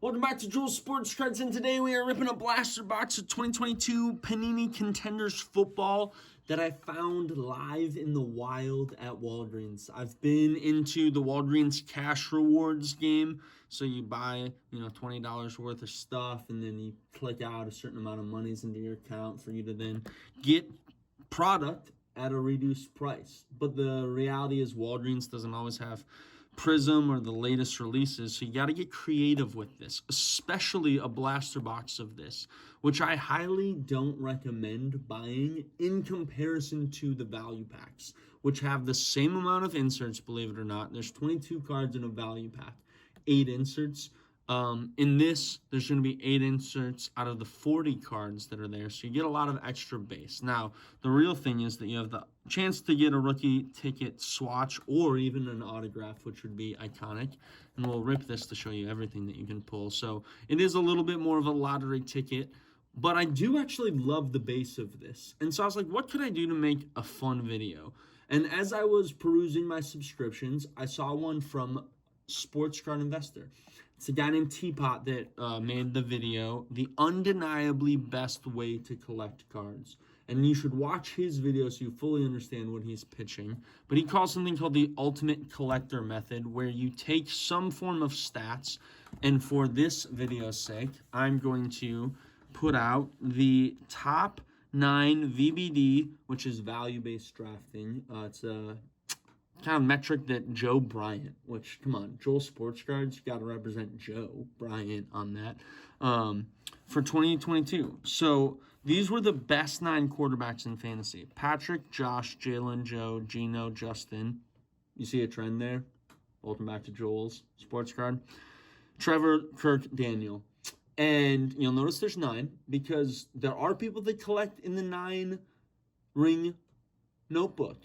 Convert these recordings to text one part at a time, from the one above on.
Welcome back to Joel's Sports Cards, and today we are ripping a blaster box of 2022 Panini Contenders football that I found live in the wild at Walgreens. I've been into the Walgreens cash rewards game, so you buy, $20 worth of stuff, and then you click out a certain amount of monies into your account for you to then get product at a reduced price. But the reality is Walgreens doesn't always have Prism or the latest releases, so you got to get creative with this, especially a blaster box of this, which I highly don't recommend buying in comparison to the value packs, which have the same amount of inserts, believe it or not. There's 22 cards in a value pack, 8 inserts. In this, there's going to be 8 inserts out of the 40 cards that are there, so you get a lot of extra base. Now, the real thing is that you have the chance to get a rookie ticket swatch or even an autograph, which would be iconic, and we'll rip this to show you everything that you can pull. So it is a little bit more of a lottery ticket, but I do actually love the base of this. And so I was like, what could I do to make a fun video? And as I was perusing my subscriptions, I saw one from Sports Card Investor. It's a guy named Teapot that made the video, the undeniably best way to collect cards. And you should watch his video so you fully understand what he's pitching. But he calls something called the ultimate collector method, where you take some form of stats, and for this video's sake, I'm going to put out the top 9 VBD, which is value-based drafting. It's a kind of metric that Joe Bryant, which, come on, Joel Sports Cards, you got to represent Joe Bryant on that, for 2022. So these were the best 9 quarterbacks in fantasy. Patrick, Josh, Jalen, Joe, Gino, Justin. You see a trend there? Welcome back to Joel's Sports Card. Trevor, Kirk, Daniel. And you'll notice there's 9 because there are people that collect in the 9-ring notebook.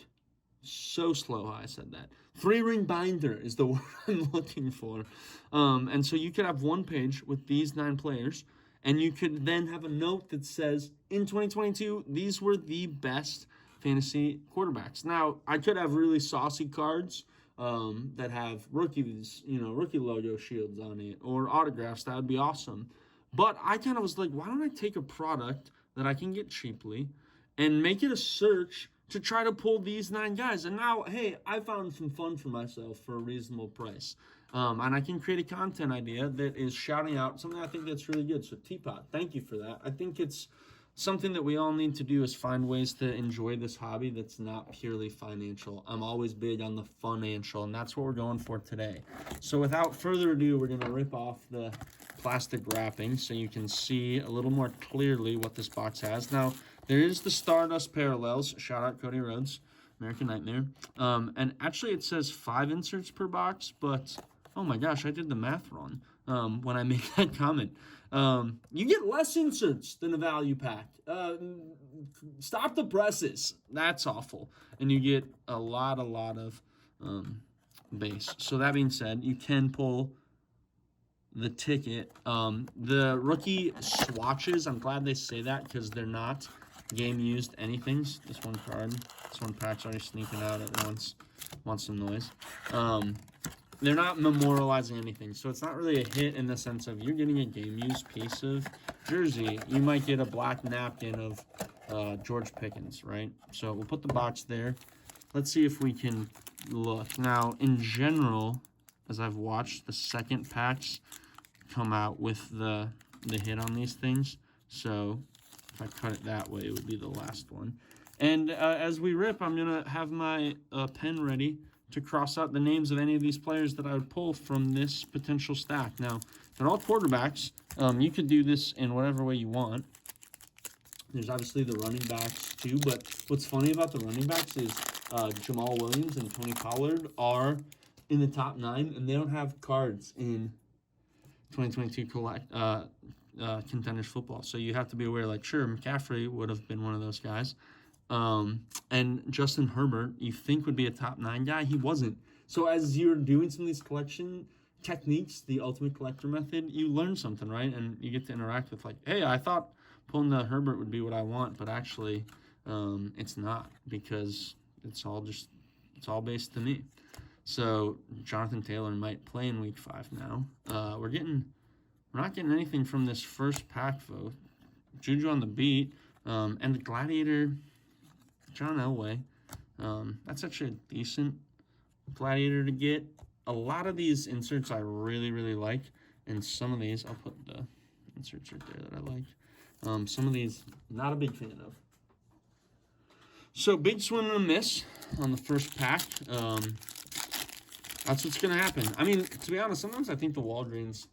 So slow how I said that. 3-ring binder is the word I'm looking for. And so you could have one page with these 9 players, and you could then have a note that says, in 2022, these were the best fantasy quarterbacks. Now, I could have really saucy cards that have rookies, rookie logo shields on it, or autographs. That would be awesome. But I kind of was like, why don't I take a product that I can get cheaply and make it a search to try to pull these 9 guys. And now, hey, I found some fun for myself for a reasonable price. And I can create a content idea that is shouting out something I think that's really good. So Teapot, thank you for that. I think it's something that we all need to do, is find ways to enjoy this hobby that's not purely financial. I'm always big on the financial, and that's what we're going for today. So without further ado, we're going to rip off the plastic wrapping so you can see a little more clearly what this box has. Now, there is the Stardust Parallels. Shout out Cody Rhodes, American Nightmare. And actually it says 5 inserts per box, but oh my gosh, I did the math wrong when I made that comment. You get less inserts than a value pack. Stop the presses. That's awful. And you get a lot of base. So that being said, you can pull the ticket. The rookie swatches, I'm glad they say that because they're not game used anythings. This one card, this one pack's already sneaking out at once. Wants some noise. They're not memorializing anything, so it's not really a hit in the sense of you're getting a game-used piece of jersey. You might get a black napkin of George Pickens, right? So we'll put the box there. Let's see if we can look. Now, in general, as I've watched, the second packs come out with the hit on these things. So if I cut it that way, it would be the last one. And as we rip, I'm going to have my pen ready to cross out the names of any of these players that I would pull from this potential stack. Now, they're all quarterbacks. You could do this in whatever way you want. There's obviously the running backs too, but what's funny about the running backs is Jamal Williams and Tony Pollard are in the top 9, and they don't have cards in 2022 Contenders football. So you have to be aware, like, sure, McCaffrey would have been one of those guys. And Justin Herbert, you think would be a top 9 guy. He wasn't. So as you're doing some of these collection techniques, the ultimate collector method, you learn something, right? And you get to interact with, like, hey, I thought pulling the Herbert would be what I want, but actually it's not, because it's all based to me. So Jonathan Taylor might play in week 5 now. We're getting We're not getting anything from this first pack, folks. Juju on the beat, and the Gladiator, John Elway. That's actually a decent Gladiator to get. A lot of these inserts I really, really like, and some of these, I'll put the inserts right there that I like. Some of these, not a big fan of. So, big swing and a miss on the first pack. That's what's going to happen. I mean, to be honest, sometimes I think the Walgreens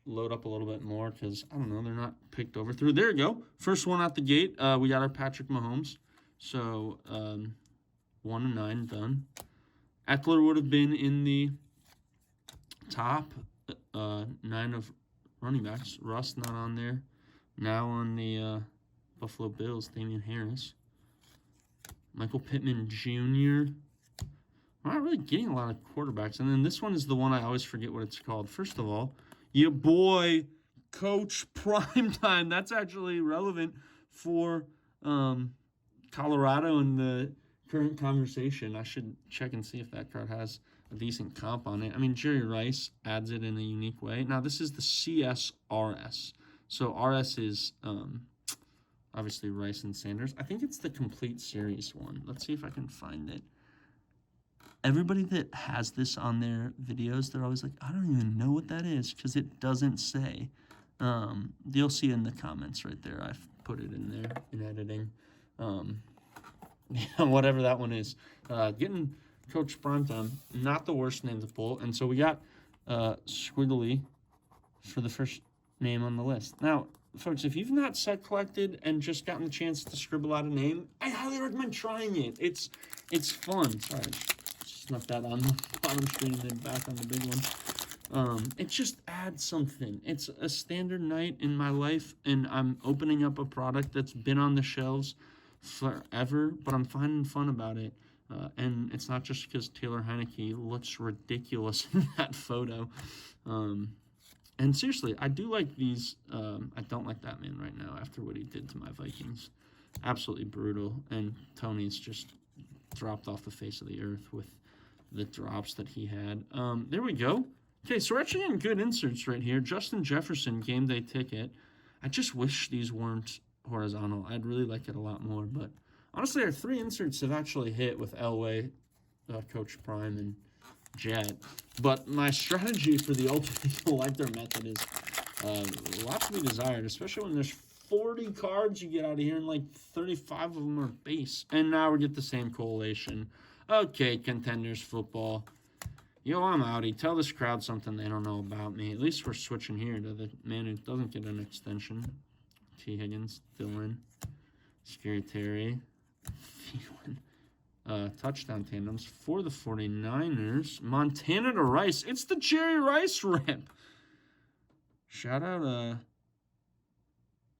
load up a little bit more because, I don't know, they're not picked over through. There you go. First one out the gate. We got our Patrick Mahomes. So, 1 of 9 done. Eckler would have been in the top 9 of running backs. Russ not on there. Now on the Buffalo Bills, Damian Harris. Michael Pittman Jr. We're not really getting a lot of quarterbacks. And then this one is the one I always forget what it's called. First of all, your boy, Coach Primetime. That's actually relevant for Colorado in the current conversation. I should check and see if that card has a decent comp on it. I mean, Jerry Rice adds it in a unique way. Now, this is the CSRS. So, RS is obviously Rice and Sanders. I think it's the complete series one. Let's see if I can find it. Everybody that has this on their videos, they're always like, I don't even know what that is because it doesn't say. You'll see in the comments right there. I've put it in there in editing. Whatever that one is. Getting Coach Primetime, not the worst name to pull. And so we got Squiggly for the first name on the list. Now, folks, if you've not set collected and just gotten the chance to scribble out a name, I highly recommend trying it. It's fun. Sorry, just left that on the bottom screen and then back on the big one. It just adds something. It's a standard night in my life, and I'm opening up a product that's been on the shelves forever, but I'm finding fun about it. And it's not just because Taylor Heineke looks ridiculous in that photo. And seriously, I do like these. I don't like that man right now after what he did to my Vikings. Absolutely brutal. And Tony's just dropped off the face of the earth with the drops that he had. There we go. Okay, so we're actually getting good inserts right here. Justin Jefferson, game day ticket. I just wish these weren't horizontal. I'd really like it a lot more. But honestly, our 3 inserts have actually hit with Elway, Coach Prime, and Jet. But my strategy for the ultimate collector method is a lot to be desired, especially when there's 40 cards you get out of here and like 35 of them are base. And now we get the same collation. Okay, Contenders football. Yo, I'm outie. Tell this crowd something they don't know about me. At least we're switching here to the man who doesn't get an extension. T. Higgins, Dylan, Scary Terry, Thielen. Touchdown tandems for the 49ers. Montana to Rice. It's the Jerry Rice rip. Shout out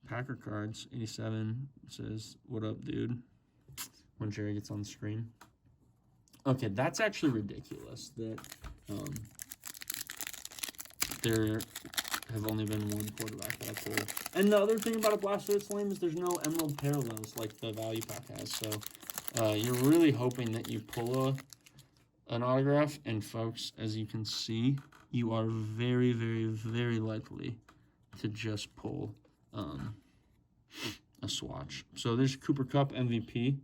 Packer Cards 87 says, "What up, dude?" When Jerry gets on the screen. Okay, that's actually ridiculous that there have only been one quarterback that I pulled. And the other thing about a blaster that's lame is there's no emerald parallels like the value pack has. So you're really hoping that you pull an autograph. And folks, as you can see, you are very, very, very likely to just pull a swatch. So there's Cooper Kupp MVP.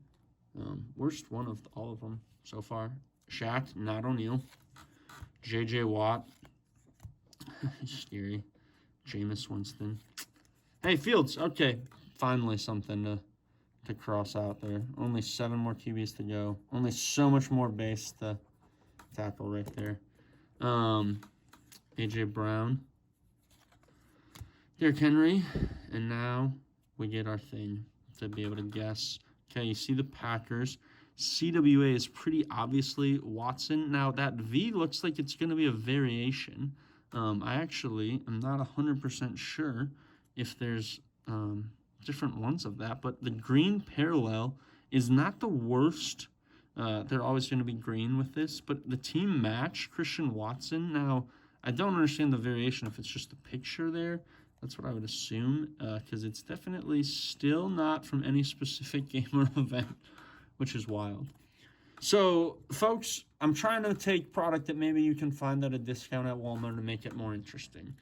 Worst one of all of them so far. Shaq, not O'Neal. J.J. Watt. Scary. Jameis Winston. Hey, Fields. Okay, finally something to cross out there. Only 7 more QBs to go. Only so much more base to tackle right there. A.J. Brown. Derrick Henry. And now we get our thing to be able to guess. Okay, you see the Packers. CWA is pretty obviously Watson. Now, that V looks like it's going to be a variation. I actually am not 100% sure if there's different ones of that, but the green parallel is not the worst. They're always going to be green with this, but the team match, Christian Watson. Now, I don't understand the variation if it's just a picture there. That's what I would assume, because it's definitely still not from any specific game or event, which is wild. So, folks, I'm trying to take product that maybe you can find at a discount at Walmart to make it more interesting.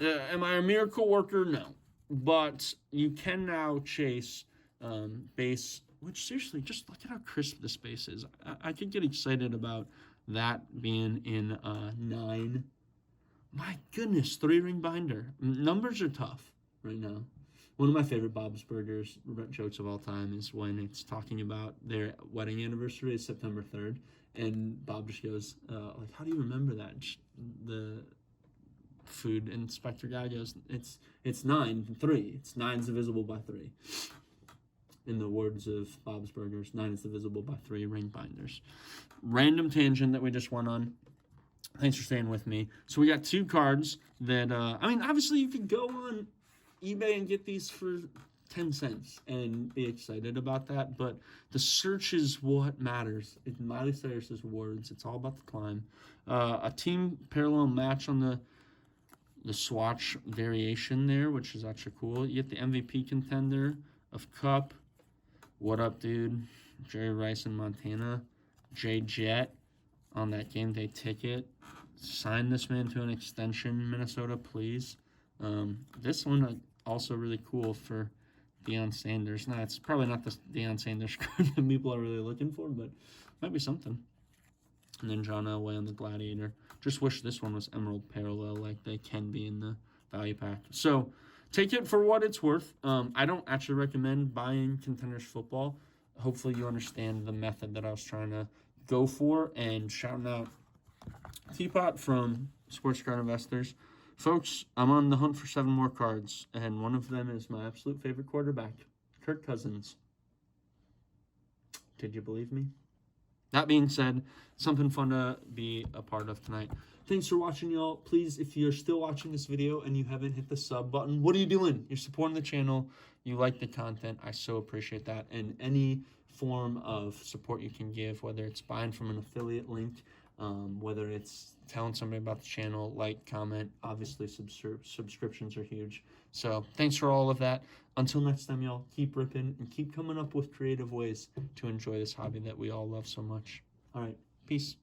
Am I a miracle worker? No. But you can now chase base, which seriously, just look at how crisp this base is. I could get excited about that being in 9. My goodness, 3-ring binder. Numbers are tough right now. One of my favorite Bob's Burgers jokes of all time is when it's talking about their wedding anniversary is September 3rd, and Bob just goes, like, how do you remember that? The food inspector guy goes, it's 9 3. It's 9's divisible by 3. In the words of Bob's Burgers, 9 is divisible by 3 ring binders. Random tangent that we just went on. Thanks for staying with me. So we got 2 cards that, I mean, obviously you could go on eBay and get these for 10 cents and be excited about that, but the search is what matters. It's Miley Cyrus's words. It's all about the climb. A team parallel match on the swatch variation there, which is actually cool. You get the MVP contender of Cup. What up, dude? Jerry Rice in Montana. Jay Jett on that game day ticket. Sign this man to an extension, Minnesota, please. This one also really cool for Deion Sanders. Now, it's probably not the Deion Sanders card that people are really looking for, but might be something. And then John Elway on the Gladiator. Just wish this one was Emerald Parallel like they can be in the value pack. So take it for what it's worth. I don't actually recommend buying Contenders football. Hopefully you understand the method that I was trying to go for. And shouting out Teapot from Sports Card Investors. Folks, I'm on the hunt for 7 more cards, and one of them is my absolute favorite quarterback, Kirk Cousins. Did you believe me? That being said, something fun to be a part of tonight. Thanks for watching, y'all. Please, if you're still watching this video and you haven't hit the sub button, what are you doing? You're supporting the channel. You like the content. I so appreciate that. And any form of support you can give, whether it's buying from an affiliate link, whether it's telling somebody about the channel, like, comment. Obviously, subscriptions are huge. So thanks for all of that. Until next time, y'all, keep ripping and keep coming up with creative ways to enjoy this hobby that we all love so much. All right, peace.